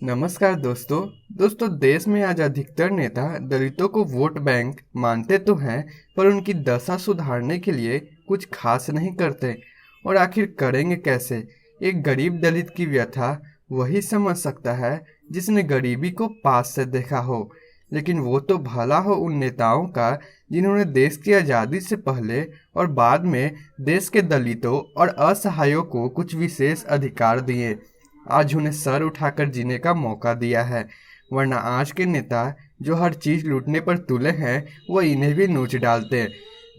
नमस्कार दोस्तों देश में आज अधिकतर नेता दलितों को वोट बैंक मानते तो हैं, पर उनकी दशा सुधारने के लिए कुछ खास नहीं करते। और आखिर करेंगे कैसे? एक गरीब दलित की व्यथा वही समझ सकता है जिसने गरीबी को पास से देखा हो। लेकिन वो तो भला हो उन नेताओं का जिन्होंने देश की आज़ादी से पहले और बाद में देश के दलितों और असहायों को कुछ विशेष अधिकार दिए, आज उन्हें सर उठाकर जीने का मौका दिया है। वरना आज के नेता जो हर चीज़ लूटने पर तुले हैं, वो इन्हें भी नोच डालते।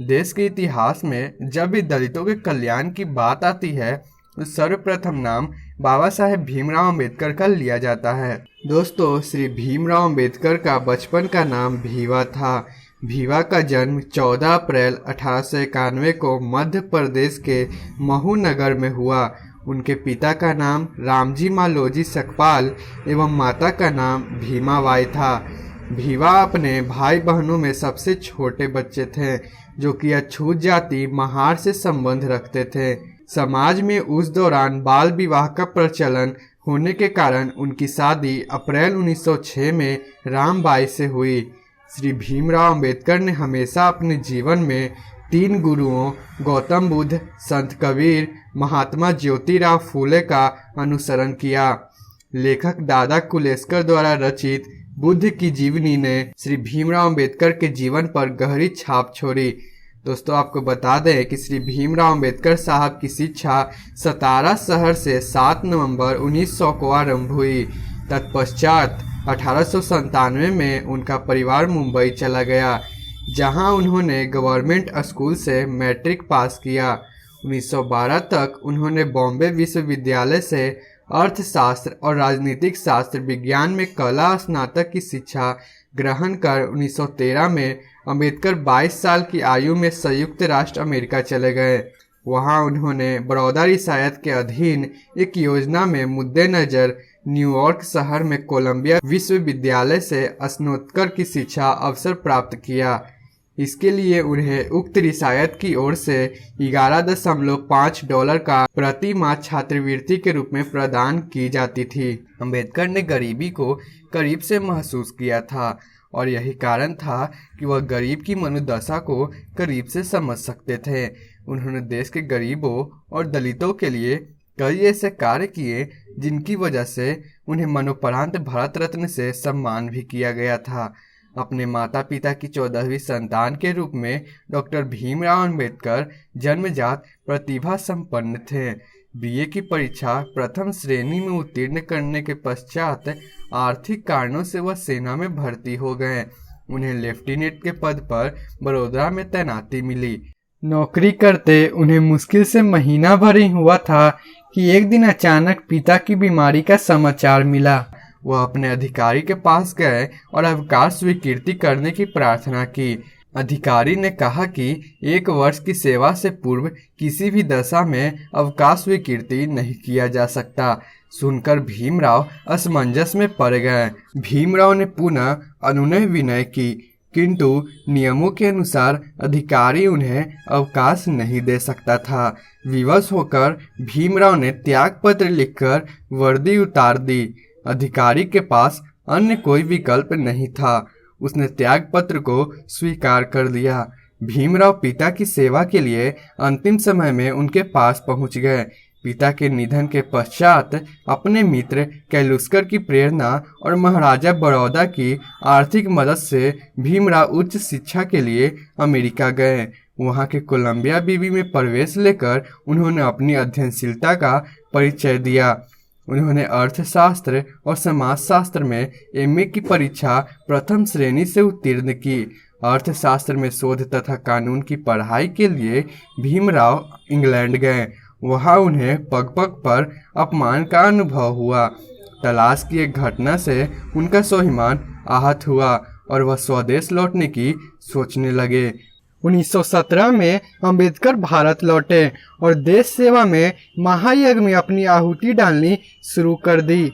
देश के इतिहास में जब भी दलितों के कल्याण की बात आती है तो सर्वप्रथम नाम बाबा साहेब भीमराव अम्बेडकर का लिया जाता है। दोस्तों, श्री भीमराव अम्बेडकर का बचपन का नाम भीवा था। भीवा का जन्म 14 अप्रैल 1891 को मध्य प्रदेश के महू नगर में हुआ। उनके पिता का नाम रामजी मालोजी सकपाल एवं माता का नाम भीमाबाई था। भीवा अपने भाई बहनों में सबसे छोटे बच्चे थे, जो कि अछूत जाति महार से संबंध रखते थे। समाज में उस दौरान बाल विवाह का प्रचलन होने के कारण उनकी शादी अप्रैल 1906 में रामबाई से हुई। श्री भीमराव अम्बेडकर ने हमेशा अपने जीवन में 3 गुरुओं गौतम बुद्ध, संत कबीर, महात्मा ज्योतिराव फूले का अनुसरण किया। लेखक दादा कुलेस्कर द्वारा रचित बुद्ध की जीवनी ने श्री भीमराव अम्बेडकर के जीवन पर गहरी छाप छोड़ी। दोस्तों, आपको बता दें कि श्री भीमराव अम्बेडकर साहब की शिक्षा सतारा शहर से 7 नवंबर 1900 को आरंभ हुई। तत्पश्चात 1897 में उनका परिवार मुंबई चला गया, जहां उन्होंने गवर्नमेंट स्कूल से मैट्रिक पास किया। 1912 तक उन्होंने बॉम्बे विश्वविद्यालय से अर्थशास्त्र और राजनीतिक शास्त्र विज्ञान में कला स्नातक की शिक्षा ग्रहण कर 1913 में अम्बेडकर 22 साल की आयु में संयुक्त राष्ट्र अमेरिका चले गए। वहां उन्होंने बड़ौदा रियासत के अधीन एक योजना में मुद्देनजर न्यूयॉर्क शहर में कोलंबिया विश्वविद्यालय से स्नातक की शिक्षा अवसर प्राप्त किया। इसके लिए उन्हें उक्त रियासत की ओर से $11.5 का प्रति माह छात्रवृत्ति के रूप में प्रदान की जाती थी। अम्बेडकर ने गरीबी को करीब से महसूस किया था और यही कारण था कि वह गरीब की मनोदशा को करीब से समझ सकते थे। उन्होंने देश के गरीबों और दलितों के लिए कई ऐसे कार्य किए जिनकी वजह से उन्हें मरणोपरांत भारत रत्न से सम्मान भी किया गया था। अपने माता पिता की 14वीं संतान के रूप में डॉक्टर भीमराव अम्बेडकर जन्मजात प्रतिभा संपन्न थे। बीए की परीक्षा प्रथम श्रेणी में उत्तीर्ण करने के पश्चात आर्थिक कारणों से वह सेना में भर्ती हो गए। उन्हें लेफ्टिनेंट के पद पर बड़ौदा में तैनाती मिली। नौकरी करते उन्हें मुश्किल से महीना भर ही हुआ था कि एक दिन अचानक पिता की बीमारी का समाचार मिला। वह अपने अधिकारी के पास गए और अवकाश स्वीकृति करने की प्रार्थना की। अधिकारी ने कहा कि 1 वर्ष की सेवा से पूर्व किसी भी दशा में अवकाश स्वीकृति नहीं किया जा सकता। सुनकर भीमराव असमंजस में पड़ गए। भीमराव ने पुनः अनुनय विनय की, किंतु नियमों के अनुसार अधिकारी उन्हें अवकाश नहीं दे सकता था। विवश होकर भीमराव ने त्याग पत्र लिखकर वर्दी उतार दी। अधिकारी के पास अन्य कोई विकल्प नहीं था। उसने त्याग पत्र को स्वीकार कर लिया। भीमराव पिता की सेवा के लिए अंतिम समय में उनके पास पहुंच गए। पिता के निधन के पश्चात अपने मित्र कैलुस्कर की प्रेरणा और महाराजा बड़ौदा की आर्थिक मदद से भीमराव उच्च शिक्षा के लिए अमेरिका गए। वहां के कोलंबिया विवि में प्रवेश लेकर उन्होंने अपनी अध्ययनशीलता का परिचय दिया। उन्होंने अर्थशास्त्र और समाजशास्त्र में एमए की परीक्षा प्रथम श्रेणी से उत्तीर्ण की। अर्थशास्त्र में शोध तथा कानून की पढ़ाई के लिए भीमराव इंग्लैंड गए। वहां उन्हें पग पग पर अपमान का अनुभव हुआ। तलाश की एक घटना से उनका स्वाभिमान आहत हुआ और वह स्वदेश लौटने की सोचने लगे। 1917 में अंबेडकर भारत लौटे और देश सेवा में महायज्ञ में अपनी आहुति डालनी शुरू कर दी।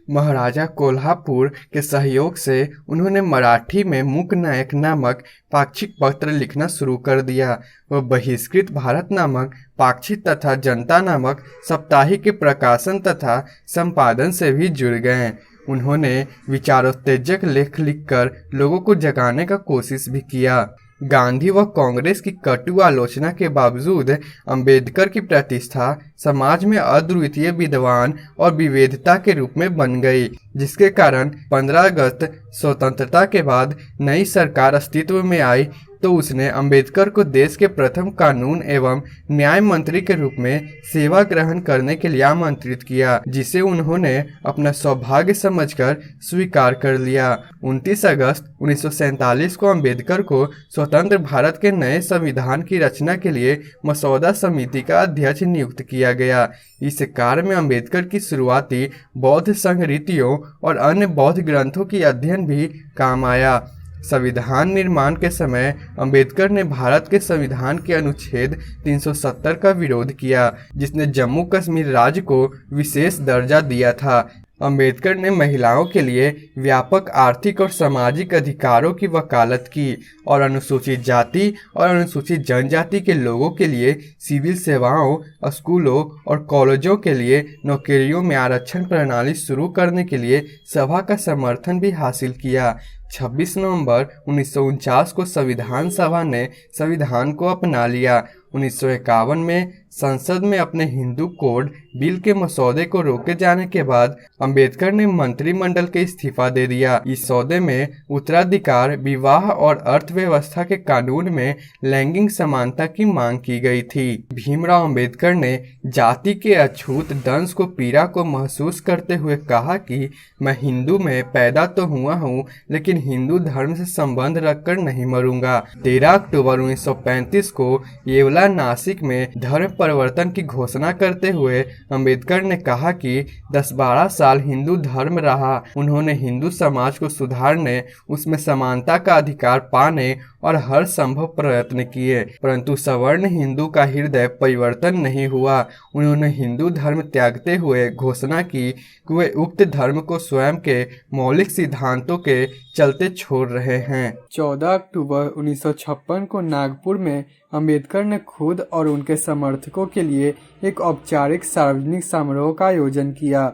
महाराजा कोल्हापुर के सहयोग से उन्होंने मराठी में मूक नायक नामक पाक्षिक पत्र लिखना शुरू कर दिया। वह बहिष्कृत भारत नामक पाक्षिक तथा जनता नामक साप्ताहिक के प्रकाशन तथा संपादन से भी जुड़ गए। उन्होंने विचारोत्तेजक लेख लिखकर लोगों को जगाने का कोशिश भी किया। गांधी व कांग्रेस की कटु आलोचना के बावजूद अंबेडकर की प्रतिष्ठा समाज में अद्वितीय विद्वान और विविधता के रूप में बन गई, जिसके कारण 15 अगस्त स्वतंत्रता के बाद नई सरकार अस्तित्व में आई तो उसने अंबेडकर को देश के प्रथम कानून एवं न्याय मंत्री के रूप में सेवा ग्रहण करने के लिए आमंत्रित किया, जिसे उन्होंने अपना सौभाग्य समझकर स्वीकार कर लिया। 29 अगस्त 1947 को अंबेडकर को स्वतंत्र भारत के नए संविधान की रचना के लिए मसौदा समिति का अध्यक्ष नियुक्त किया गया। इस कार्य में अंबेडकर की शुरुआती बौद्ध संहिताओं और अन्य बौद्ध ग्रंथों की अध्ययन भी काम आया। संविधान निर्माण के समय अंबेडकर ने भारत के संविधान के अनुच्छेद 370 का विरोध किया, जिसने जम्मू कश्मीर राज्य को विशेष दर्जा दिया था। अंबेडकर ने महिलाओं के लिए व्यापक आर्थिक और सामाजिक अधिकारों की वकालत की और अनुसूचित जाति और अनुसूचित जनजाति के लोगों के लिए सिविल सेवाओं, स्कूलों और कॉलेजों के लिए नौकरियों में आरक्षण प्रणाली शुरू करने के लिए सभा का समर्थन भी हासिल किया। 26 नवंबर 1949 को संविधान सभा ने संविधान को अपना लिया। 1951 में संसद में अपने हिंदू कोड बिल के मसौदे को रोके जाने के बाद अंबेडकर ने मंत्रिमंडल के इस्तीफा दे दिया। इस सौदे में उत्तराधिकार, विवाह और अर्थव्यवस्था के कानून में लैंगिक समानता की मांग की गई थी। भीमराव अंबेडकर ने जाति के अछूत दंश को पीड़ा को महसूस करते हुए कहा कि मैं हिंदू में पैदा तो हुआ हूँ, लेकिन हिंदू धर्म से संबंध रखकर नहीं मरूंगा। 13 अक्टूबर 1935 को येवला नासिक में धर्म परिवर्तन की घोषणा करते हुए अंबेडकर ने कहा कि 10-12 साल हिंदू धर्म रहा। उन्होंने हिंदू समाज को सुधारने, उसमें समानता का अधिकार पाने और हर संभव प्रयत्न किए, परंतु सवर्ण हिंदू का हृदय परिवर्तन नहीं हुआ। उन्होंने हिंदू धर्म त्यागते हुए घोषणा की कि वे उक्त धर्म को स्वयं के मौलिक सिद्धांतों के चलते छोड़ रहे हैं। 14 अक्टूबर 1956 को नागपुर में अंबेडकर ने खुद और उनके समर्थकों के लिए एक औपचारिक सार्वजनिक समारोह का आयोजन किया।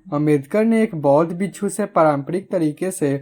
अंबेडकर ने एक बौद्ध भिक्षु से पारंपरिक तरीके से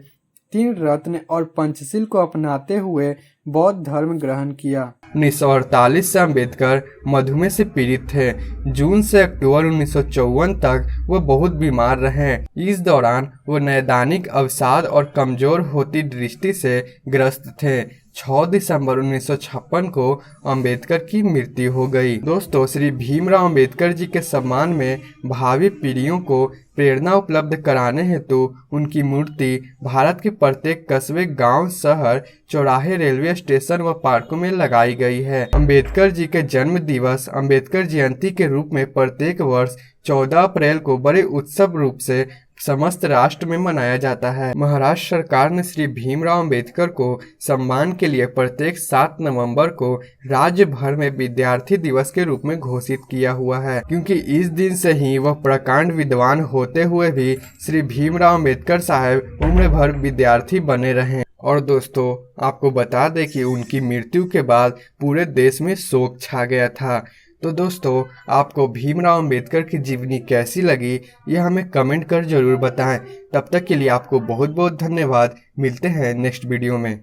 3 रत्न और पंचशील को अपनाते हुए बौद्ध धर्म ग्रहण किया। 1948 से अंबेडकर मधुमेह से पीड़ित थे। जून से अक्टूबर 1954 तक वो बहुत बीमार रहे। इस दौरान वो नैदानिक अवसाद और कमजोर होती दृष्टि से ग्रस्त थे। 6 दिसंबर 1956 को अंबेडकर की मृत्यु हो गई। दोस्तों, श्री भीमराव अंबेडकर जी के सम्मान में भावी पीढ़ियों को प्रेरणा उपलब्ध कराने हेतु उनकी मूर्ति भारत के प्रत्येक कस्बे, गांव, शहर, चौराहे, रेलवे स्टेशन व पार्कों में लगाई गई है। अंबेडकर जी के जन्म दिवस अंबेडकर जयंती के रूप में प्रत्येक वर्ष 14 अप्रैल को बड़े उत्सव रूप से समस्त राष्ट्र में मनाया जाता है। महाराष्ट्र सरकार ने श्री भीमराव अंबेडकर को सम्मान के लिए प्रत्येक 7 नवंबर को राज्य भर में विद्यार्थी दिवस के रूप में घोषित किया हुआ है, क्योंकि इस दिन से ही वह प्रकांड विद्वान होते हुए भी श्री भीमराव अंबेडकर साहब उम्र भर विद्यार्थी बने रहे। और दोस्तों, आपको बता दें कि उनकी मृत्यु के बाद पूरे देश में शोक छा गया था। तो दोस्तों, आपको भीमराव अंबेडकर की जीवनी कैसी लगी, यह हमें कमेंट कर जरूर बताएं। तब तक के लिए आपको बहुत बहुत धन्यवाद। मिलते हैं नेक्स्ट वीडियो में।